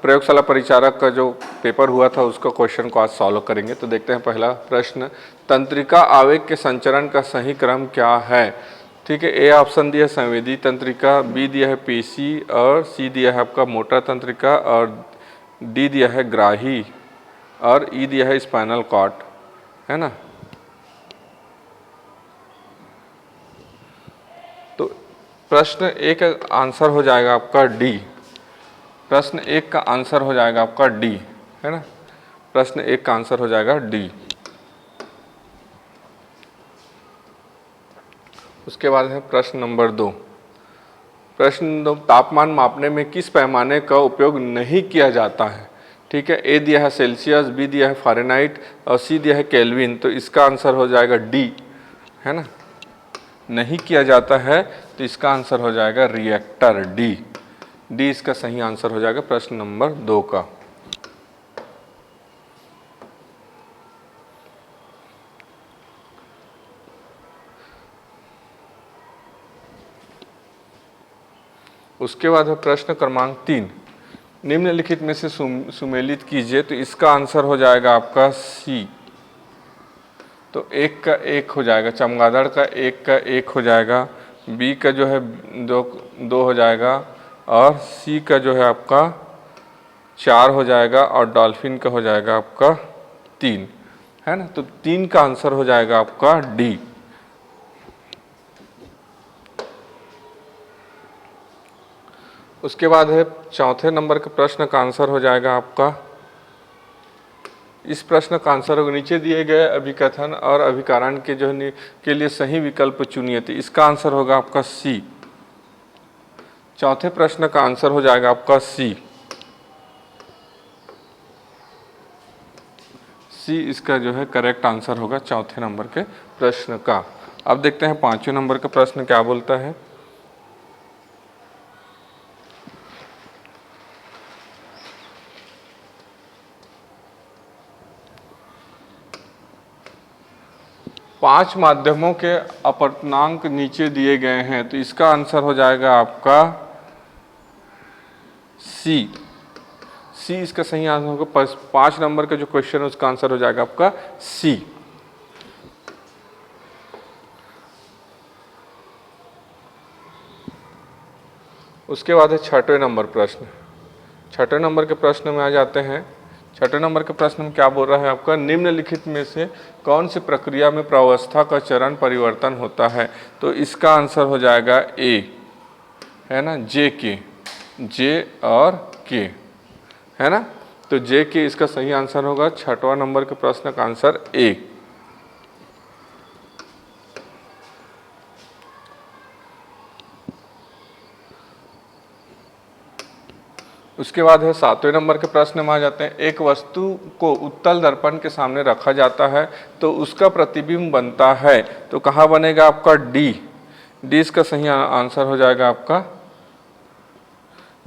प्रयोगशाला परिचारक का जो पेपर हुआ था उसका क्वेश्चन को आज सॉल्व करेंगे। तो देखते हैं पहला प्रश्न, तंत्रिका आवेग के संचरण का सही क्रम क्या है? ठीक है, ए ऑप्शन दिया है संवेदी तंत्रिका, बी दिया है पेशी, और सी दिया है आपका मोटर तंत्रिका, और डी दिया है ग्राही, और ई दिया है स्पाइनल कॉर्ड, है ना। तो प्रश्न ए का आंसर हो जाएगा आपका डी। प्रश्न एक का आंसर हो जाएगा आपका डी, है ना। प्रश्न एक का आंसर हो जाएगा डी। उसके बाद है प्रश्न नंबर 2। प्रश्न 2, तापमान मापने में किस पैमाने का उपयोग नहीं किया जाता है? ठीक है, ए दिया है सेल्सियस, बी दिया है फ़ारेनहाइट, और सी दिया है केल्विन। तो इसका आंसर हो जाएगा डी, है ना। नहीं किया जाता है तो इसका आंसर हो जाएगा रिएक्टर, डी। डी इसका सही आंसर हो जाएगा प्रश्न नंबर 2 का। उसके बाद है प्रश्न क्रमांक 3, निम्नलिखित में से सुमेलित कीजिए। तो इसका आंसर हो जाएगा आपका सी। तो एक का एक हो जाएगा, चमगादड़ का एक हो जाएगा, बी का जो है दो हो जाएगा, और सी का जो है आपका 4 हो जाएगा, और डॉल्फिन का हो जाएगा आपका 3, है ना। तो 3 का आंसर हो जाएगा आपका डी। उसके बाद है चौथे नंबर के प्रश्न का आंसर हो जाएगा आपका, इस प्रश्न का आंसर होगा नीचे दिए गए अभिकथन और अभिकारण के के लिए सही विकल्प चुनिए। तो इसका आंसर होगा आपका सी। चौथे प्रश्न का आंसर हो जाएगा आपका सी। सी इसका जो है करेक्ट आंसर होगा चौथे नंबर के प्रश्न का। अब देखते हैं 5वें नंबर का प्रश्न क्या बोलता है। पांच माध्यमों के अपवर्तनांक नीचे दिए गए हैं। तो इसका आंसर हो जाएगा आपका सी। सी इसका सही आंसर होगा। 5 नंबर का जो क्वेश्चन है उसका आंसर हो जाएगा आपका सी। उसके बाद है 6वें नंबर प्रश्न। 6वें नंबर के प्रश्न में आ जाते हैं। 6वें नंबर के प्रश्न में क्या बोल रहा है आपका, निम्नलिखित में से कौन सी प्रक्रिया में प्रावस्था का चरण परिवर्तन होता है? तो इसका आंसर हो जाएगा ए, है ना, जे के, जे और के, है ना। तो जे के इसका सही आंसर होगा। 6वां नंबर के प्रश्न का आंसर ए। उसके बाद है 7वें नंबर के प्रश्न में आ जाते हैं। एक वस्तु को उत्तल दर्पण के सामने रखा जाता है तो उसका प्रतिबिंब बनता है। तो कहाँ बनेगा आपका डी। डी इसका सही आंसर हो जाएगा आपका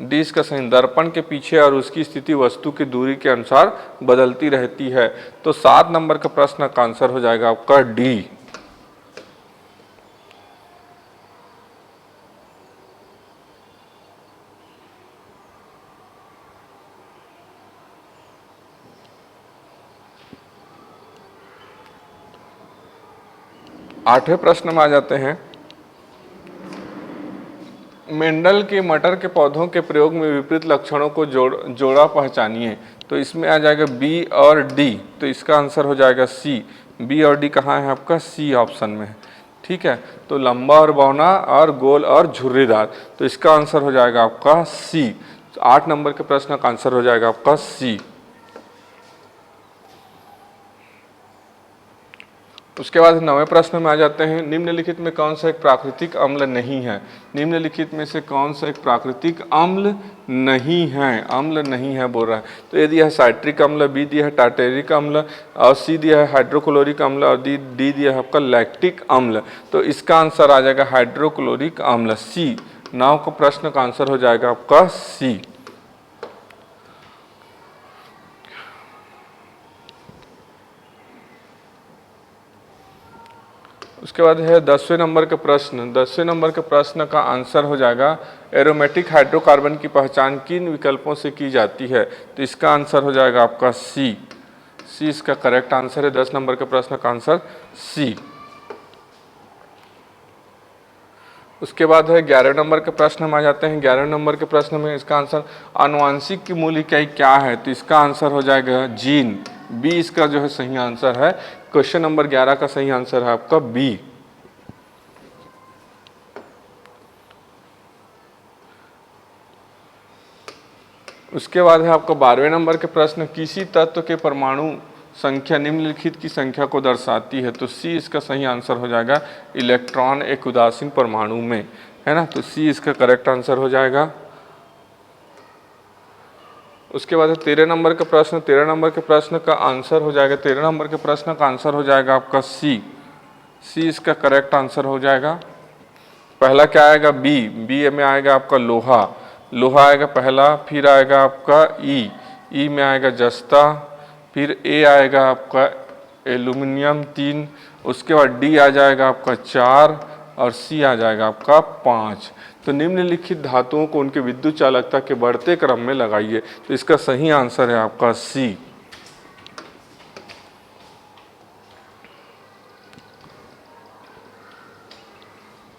डी इसका सही। दर्पण के पीछे और उसकी स्थिति वस्तु की दूरी के अनुसार बदलती रहती है। तो 7 नंबर का प्रश्न का आंसर हो जाएगा आपका डी। आठवें प्रश्न में आ जाते हैं। मेंडल के मटर के पौधों के प्रयोग में विपरीत लक्षणों को जोड़ा पहचानिए। तो इसमें आ जाएगा बी और डी। तो इसका आंसर हो जाएगा सी। बी और डी कहाँ है आपका, सी ऑप्शन में है। ठीक है, तो लंबा और बौना और गोल और झुर्रीदार। तो इसका आंसर हो जाएगा आपका सी। 8 नंबर के प्रश्न का आंसर हो जाएगा आपका सी। उसके बाद 9वें प्रश्न में आ जाते हैं। निम्नलिखित में कौन सा एक प्राकृतिक अम्ल नहीं है? निम्नलिखित में से कौन सा एक प्राकृतिक अम्ल नहीं है? अम्ल नहीं है बोल रहा है। तो ये दिया है साइट्रिक अम्ल, बी दिया है टार्टेरिक अम्ल, और सी दिया है हाइड्रोक्लोरिक अम्ल, और डी दिया है आपका लैक्टिक अम्ल। तो इसका आंसर आ जाएगा हाइड्रोक्लोरिक अम्ल, सी। 9 का प्रश्न का आंसर हो जाएगा आपका सी। उसके बाद है 10वें नंबर के प्रश्न। 10वें नंबर के प्रश्न का आंसर हो जाएगा एरोमेटिक हाइड्रोकार्बन की पहचान किन विकल्पों से की जाती है? तो इसका आंसर हो जाएगा आपका सी। सी इसका करेक्ट आंसर है। 10 नंबर के प्रश्न का आंसर सी। उसके बाद है 11 नंबर के प्रश्न में आ जाते हैं। 11 नंबर के प्रश्न में इसका आंसर आनुवांशिक की मूल इकाई क्या है? तो इसका आंसर हो जाएगा जीन। बी इसका जो है सही आंसर है। क्वेश्चन नंबर 11 का सही आंसर है आपका बी। उसके बाद है आपका 12वें नंबर के प्रश्न, किसी तत्व के परमाणु संख्या निम्नलिखित की संख्या को दर्शाती है? तो सी इसका सही आंसर हो जाएगा इलेक्ट्रॉन एक उदासीन परमाणु में, है ना। तो सी इसका करेक्ट आंसर हो जाएगा। उसके बाद 13 नंबर का प्रश्न। 13 नंबर के प्रश्न का आंसर हो जाएगा 13 नंबर के प्रश्न का आंसर हो जाएगा आपका सी। सी इसका करेक्ट आंसर हो जाएगा। पहला क्या आएगा? बी। बी में आएगा आपका लोहा। लोहा आएगा पहला। फिर आएगा आपका ई। ई में आएगा जस्ता। फिर ए आएगा आपका एल्यूमिनियम 3। उसके बाद डी आ जाएगा आपका 4 और सी आ जाएगा आपका 5। तो निम्नलिखित धातुओं को उनके विद्युत चालकता के बढ़ते क्रम में लगाइए। तो इसका सही आंसर है आपका सी।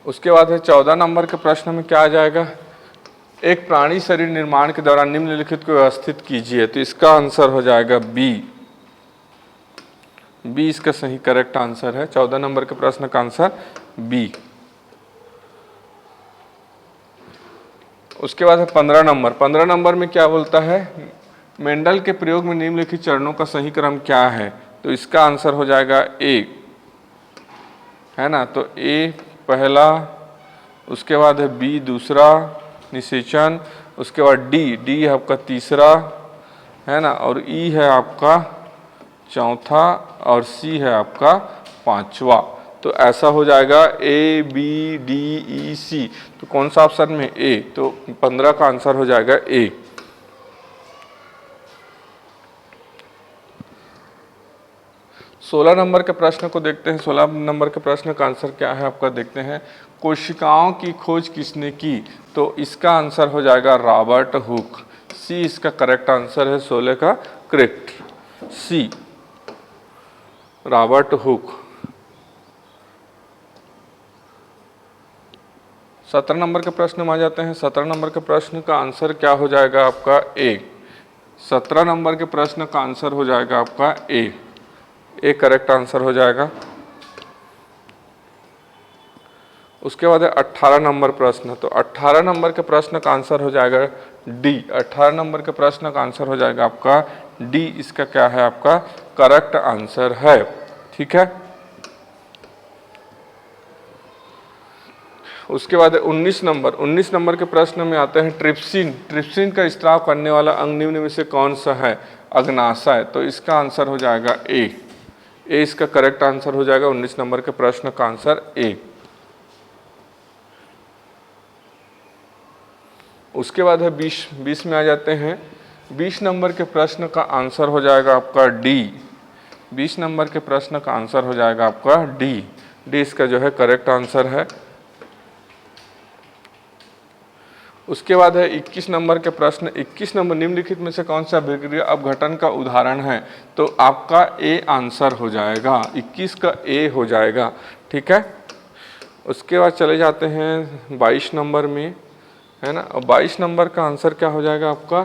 उसके बाद है 14 नंबर के प्रश्न में क्या आ जाएगा? एक प्राणी शरीर निर्माण के दौरान निम्नलिखित को व्यवस्थित कीजिए। तो इसका आंसर हो जाएगा बी। बी इसका सही करेक्ट आंसर है। 14 नंबर के प्रश्न का आंसर बी। उसके बाद है 15 नंबर। 15 नंबर में क्या बोलता है? मेंडल के प्रयोग में निम्नलिखित चरणों का सही क्रम क्या है? तो इसका आंसर हो जाएगा ए, है ना। तो ए पहला, उसके बाद है बी दूसरा निषेचन, उसके बाद डी। डी है आपका तीसरा, है ना, और ई है आपका चौथा और सी है आपका पांचवा। तो ऐसा हो जाएगा ए बी डी ई सी। तो कौन सा ऑप्शन में? ए। तो 15 का आंसर हो जाएगा ए। सोलह नंबर के प्रश्न को देखते हैं। 16 नंबर के प्रश्न का आंसर क्या है आपका? देखते हैं। कोशिकाओं की खोज किसने की? तो इसका आंसर हो जाएगा रॉबर्ट हुक। सी इसका करेक्ट आंसर है। 16 का करेक्ट सी, रॉबर्ट हुक। 17 नंबर के प्रश्न में आ जाते हैं। 17 नंबर के प्रश्न का आंसर क्या हो जाएगा आपका? ए। 17 नंबर के प्रश्न का आंसर हो जाएगा आपका ए। ए करेक्ट आंसर हो जाएगा। उसके बाद है 18 नंबर प्रश्न। तो 18 नंबर के प्रश्न का आंसर हो जाएगा डी। 18 नंबर के प्रश्न का आंसर हो जाएगा आपका डी। इसका क्या है? आपका करेक्ट आंसर है। ठीक है। उसके बाद 19 नंबर। 19 नंबर के प्रश्न में आते हैं ट्रिप्सिन। ट्रिप्सिन का स्त्राव करने वाला अंग निम्न में से कौन सा है? अग्नाशय। तो इसका आंसर हो जाएगा ए। ए इसका करेक्ट आंसर हो जाएगा। 19 नंबर के प्रश्न का आंसर ए। उसके बाद है 20 में आ जाते हैं। 20 नंबर के प्रश्न का आंसर हो जाएगा आपका डी। 20 नंबर के प्रश्न का आंसर हो जाएगा आपका डी। डी इसका जो है करेक्ट आंसर है। उसके बाद है 21 नंबर के प्रश्न। 21 नंबर, निम्नलिखित में से कौन सा अभिक्रिया अपघटन का उदाहरण है? तो आपका ए आंसर हो जाएगा। 21 का ए हो जाएगा। ठीक है। उसके बाद चले जाते हैं 22 नंबर में, है ना। और 22 नंबर का आंसर क्या हो जाएगा आपका?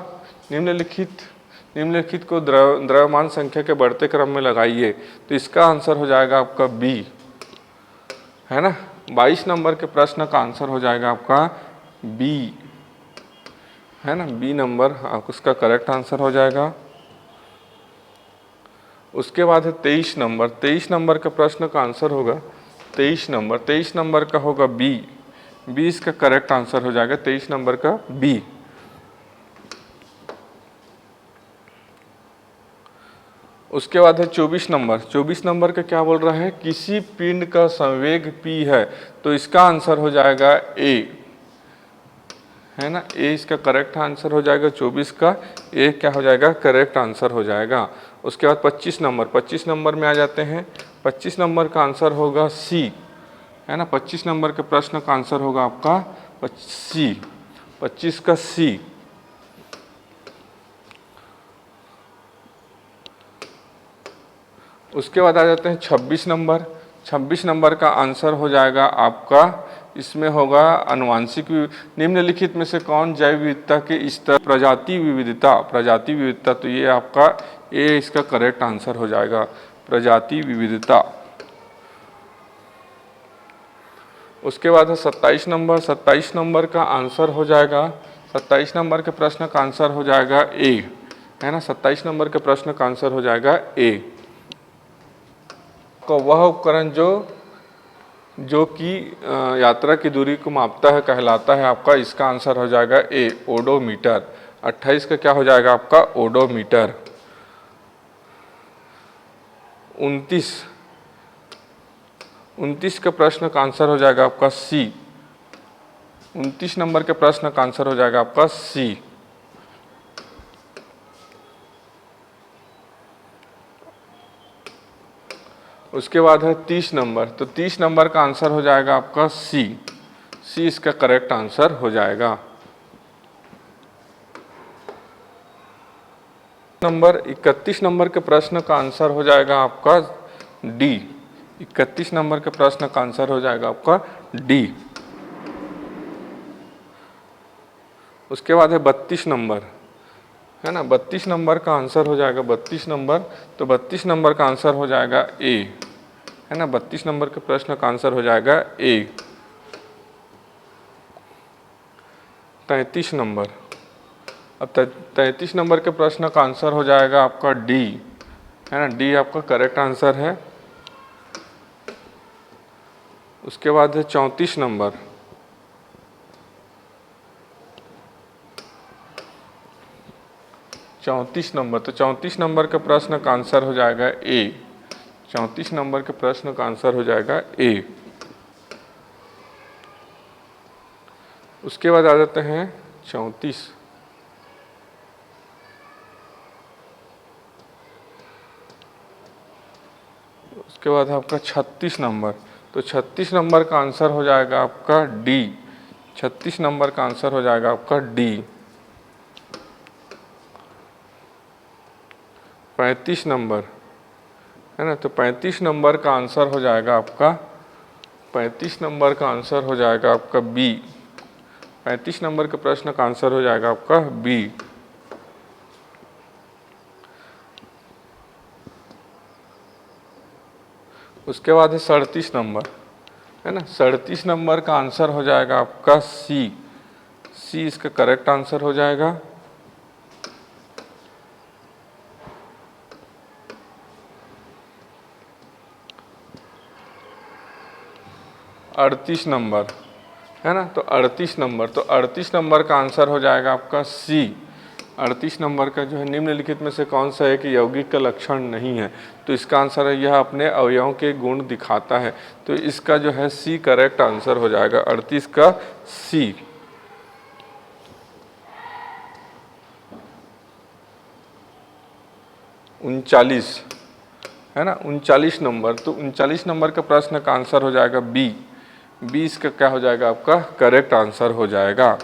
निम्नलिखित को द्रव्यमान संख्या के बढ़ते क्रम में लगाइए। तो इसका आंसर हो जाएगा आपका बी, है ना। 22 नंबर के प्रश्न का आंसर हो जाएगा आपका बी, है ना। बी नंबर उसका करेक्ट आंसर हो जाएगा। उसके बाद है 23 नंबर। 23 नंबर का प्रश्न का आंसर होगा 23 नंबर। 23 नंबर का होगा बी। बी इसका करेक्ट आंसर हो जाएगा। 23 नंबर का बी। उसके बाद है 24 नंबर। 24 नंबर का क्या बोल रहा है? किसी पिंड का संवेग p है। तो इसका आंसर हो जाएगा ए, है ना। ए इसका करेक्ट आंसर हो जाएगा। 24 का ए क्या हो जाएगा? करेक्ट आंसर हो जाएगा। उसके बाद 25 नंबर। 25 नंबर में आ जाते हैं। 25 नंबर का आंसर होगा सी। है ना। 25 नंबर के प्रश्न का आंसर होगा आपका सी, 25 का सी। उसके बाद आ जाते हैं 26 नंबर। 26 नंबर का आंसर हो जाएगा आपका, इसमें होगा आनुवांशिक निम्नलिखित में से कौन जैव विविधता के स्तर, प्रजाति विविधता, प्रजाति विविधता, तो ये आपका ए इसका करेक्ट आंसर हो जाएगा, प्रजाति विविधता। उसके बाद है 27 नंबर। 27 नंबर का आंसर हो जाएगा, 27 नंबर के प्रश्न का आंसर हो जाएगा ए, है ना। 27 नंबर के प्रश्न का आंसर हो जाएगा ए। तो वह उपकरण जो कि यात्रा की दूरी को मापता है कहलाता है आपका, इसका आंसर हो जाएगा ए, ओडोमीटर। 28 का क्या हो जाएगा आपका, ओडोमीटर। 29 का प्रश्न का आंसर हो जाएगा आपका सी, 29 नंबर के प्रश्न का आंसर हो जाएगा आपका सी। उसके बाद है 30 नंबर। तो 30 नंबर का आंसर हो जाएगा आपका सी, सी इसका करेक्ट आंसर हो जाएगा। नंबर 31 नंबर के प्रश्न का आंसर हो जाएगा आपका डी, 31 नंबर के प्रश्न का आंसर हो जाएगा आपका डी। उसके बाद है 32 नंबर, है ना। 32 नंबर का आंसर हो जाएगा 32 नंबर, तो 32 नंबर का आंसर हो जाएगा ए, है ना। 32 नंबर के प्रश्न का आंसर हो जाएगा ए। 33 नंबर, अब 33 नंबर के प्रश्न का आंसर हो जाएगा आपका डी, है ना। डी आपका करेक्ट आंसर है। उसके बाद है 34 नंबर, तो 34 नंबर के प्रश्न का आंसर हो जाएगा ए, 34 नंबर के प्रश्न का आंसर हो जाएगा ए। उसके बाद आ जाते हैं 34, उसके बाद आपका 36 नंबर, तो 36 नंबर का आंसर हो जाएगा आपका डी, 36 नंबर का आंसर हो जाएगा आपका डी। 35 नंबर, है ना। तो 35 नंबर का आंसर हो जाएगा आपका, 35 नंबर का आंसर हो जाएगा आपका बी, 35 नंबर के प्रश्न का आंसर हो जाएगा आपका बी। उसके बाद है 37 नंबर, है ना। 37 नंबर का आंसर हो जाएगा आपका सी, सी इसका करेक्ट आंसर हो जाएगा। 38 नंबर, है ना। तो 38 नंबर, तो 38 नंबर का आंसर हो जाएगा आपका सी। 38 नंबर का जो है, निम्नलिखित में से कौन सा है कि यौगिक का लक्षण नहीं है, तो इसका आंसर है यह अपने अवयवों के गुण दिखाता है, तो इसका जो है सी करेक्ट आंसर हो जाएगा, 38 का सी। उनचालीस, है ना। 39 नंबर, तो 39 नंबर का प्रश्न का आंसर हो जाएगा बी, 20 का क्या हो जाएगा आपका करेक्ट आंसर हो जाएगा।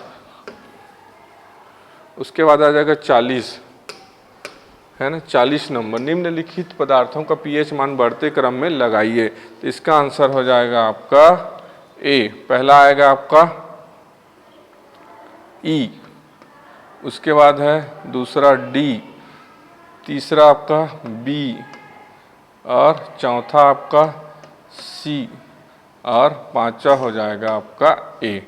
उसके बाद आ जाएगा 40, है ना। 40 नंबर, निम्नलिखित पदार्थों का पीएच मान बढ़ते क्रम में लगाइए, तो इसका आंसर हो जाएगा आपका ए, पहला आएगा आपका ई, उसके बाद है दूसरा डी, तीसरा आपका बी, और चौथा आपका सी, और पांचवा हो जाएगा आपका ए।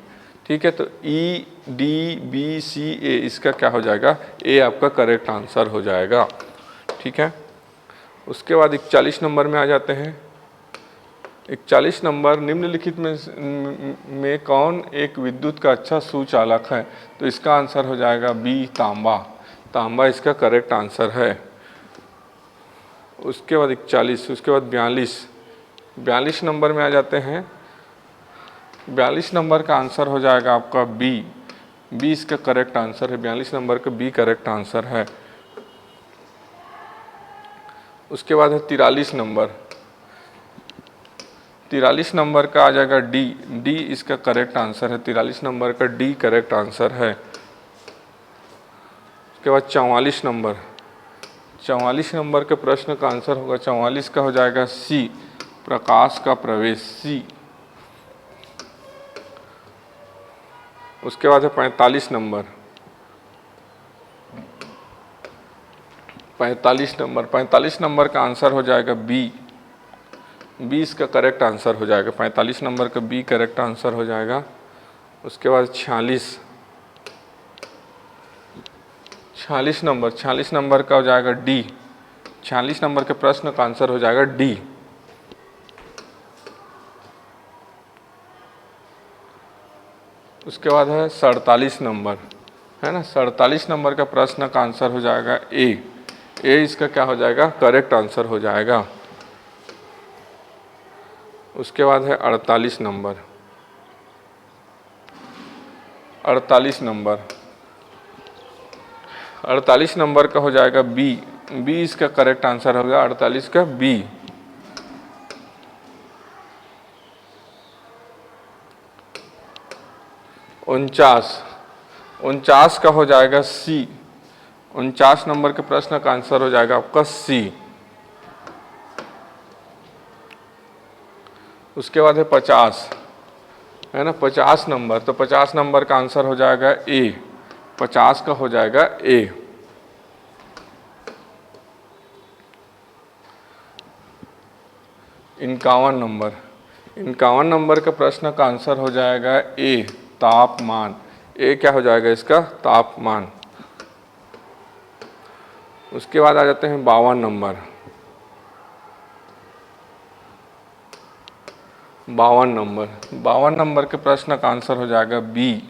ठीक है, तो ई डी बी सी ए, इसका क्या हो जाएगा, ए आपका करेक्ट आंसर हो जाएगा। ठीक है। उसके बाद 41 नंबर में आ जाते हैं। 41 नंबर, निम्नलिखित में कौन एक विद्युत का अच्छा सुचालक है, तो इसका आंसर हो जाएगा बी, तांबा, तांबा इसका करेक्ट आंसर है। उसके बाद 41, उसके बाद 42 नंबर में आ जाते हैं। 42 नंबर का आंसर हो जाएगा आपका बी, बी इसका करेक्ट आंसर है, 42 नंबर का बी करेक्ट आंसर है। उसके बाद है 43 नंबर, 43 नंबर का आ जाएगा डी, डी इसका करेक्ट आंसर है। 43 नंबर का डी करेक्ट आंसर है। उसके बाद 44 नंबर, 44 नंबर के प्रश्न का आंसर होगा, 44 का हो जाएगा सी, प्रकाश का प्रवेश, सी। उसके बाद है 45 नंबर, 45 नंबर का आंसर हो जाएगा बी, बी इसका करेक्ट आंसर हो जाएगा। 45 नंबर का बी करेक्ट आंसर हो जाएगा। उसके बाद 46 नंबर, 46 नंबर का हो जाएगा डी, 46 नंबर के प्रश्न का आंसर हो जाएगा डी। उसके बाद है 47 नंबर, है ना, 47 नंबर का प्रश्न का आंसर हो जाएगा ए, ए इसका क्या हो जाएगा, करेक्ट आंसर हो जाएगा। उसके बाद है 48 नंबर, 48 नंबर, 48 नंबर का हो जाएगा बी, बी इसका करेक्ट आंसर होगा 48 का बी। उनचास का हो जाएगा सी, 49 नंबर के प्रश्न का आंसर हो जाएगा आपका सी। उसके बाद है 50, है ना, 50 नंबर, तो 50 नंबर का आंसर हो जाएगा ए, 50 का हो जाएगा ए। इक्यावन नंबर, 51 नंबर के प्रश्न का आंसर हो जाएगा ए, तापमान, ए क्या हो जाएगा इसका, तापमान। उसके बाद आ जाते हैं 52 नंबर, 52 नंबर के प्रश्न का आंसर हो जाएगा बी,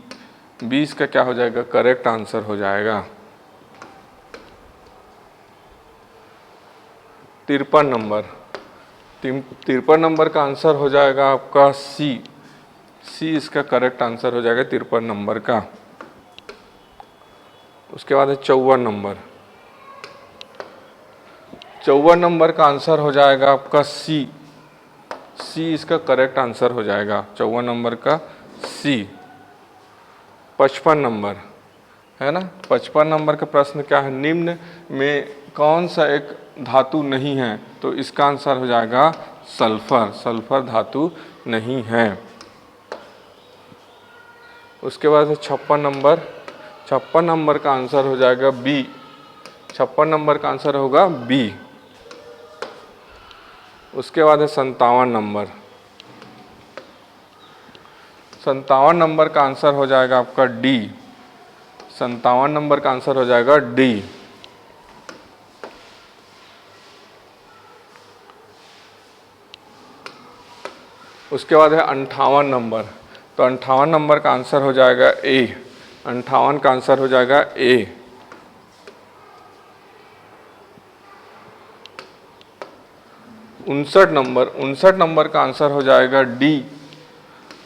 बी इसका क्या हो जाएगा, करेक्ट आंसर हो जाएगा। 53 नंबर, 53 नंबर का आंसर हो जाएगा आपका सी, सी इसका करेक्ट आंसर हो जाएगा 53 नंबर का। उसके बाद है 54 नंबर, 54 नंबर का आंसर हो जाएगा आपका सी, सी इसका करेक्ट आंसर हो जाएगा 54 नंबर का सी। 55 नंबर, है ना, 55 नंबर का प्रश्न क्या है, निम्न में कौन सा एक धातु नहीं है, तो इसका आंसर हो जाएगा सल्फर, सल्फर धातु नहीं है। उसके बाद है 56 नंबर, 56 नंबर का आंसर हो जाएगा बी, 56 नंबर का आंसर होगा बी। उसके बाद है 57 नंबर, 57 नंबर का आंसर हो जाएगा आपका डी, 57 नंबर का आंसर हो जाएगा डी। उसके बाद है 58 नंबर, तो 58 नंबर का आंसर हो जाएगा ए, 58 का आंसर हो जाएगा ए। 59 नंबर, 59 नंबर का आंसर हो जाएगा डी,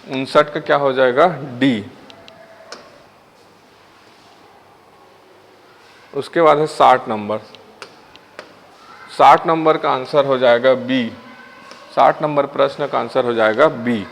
59 का क्या हो जाएगा, डी। उसके बाद है 60 नंबर, 60 नंबर का आंसर हो जाएगा बी, 60 नंबर प्रश्न का आंसर हो जाएगा बी।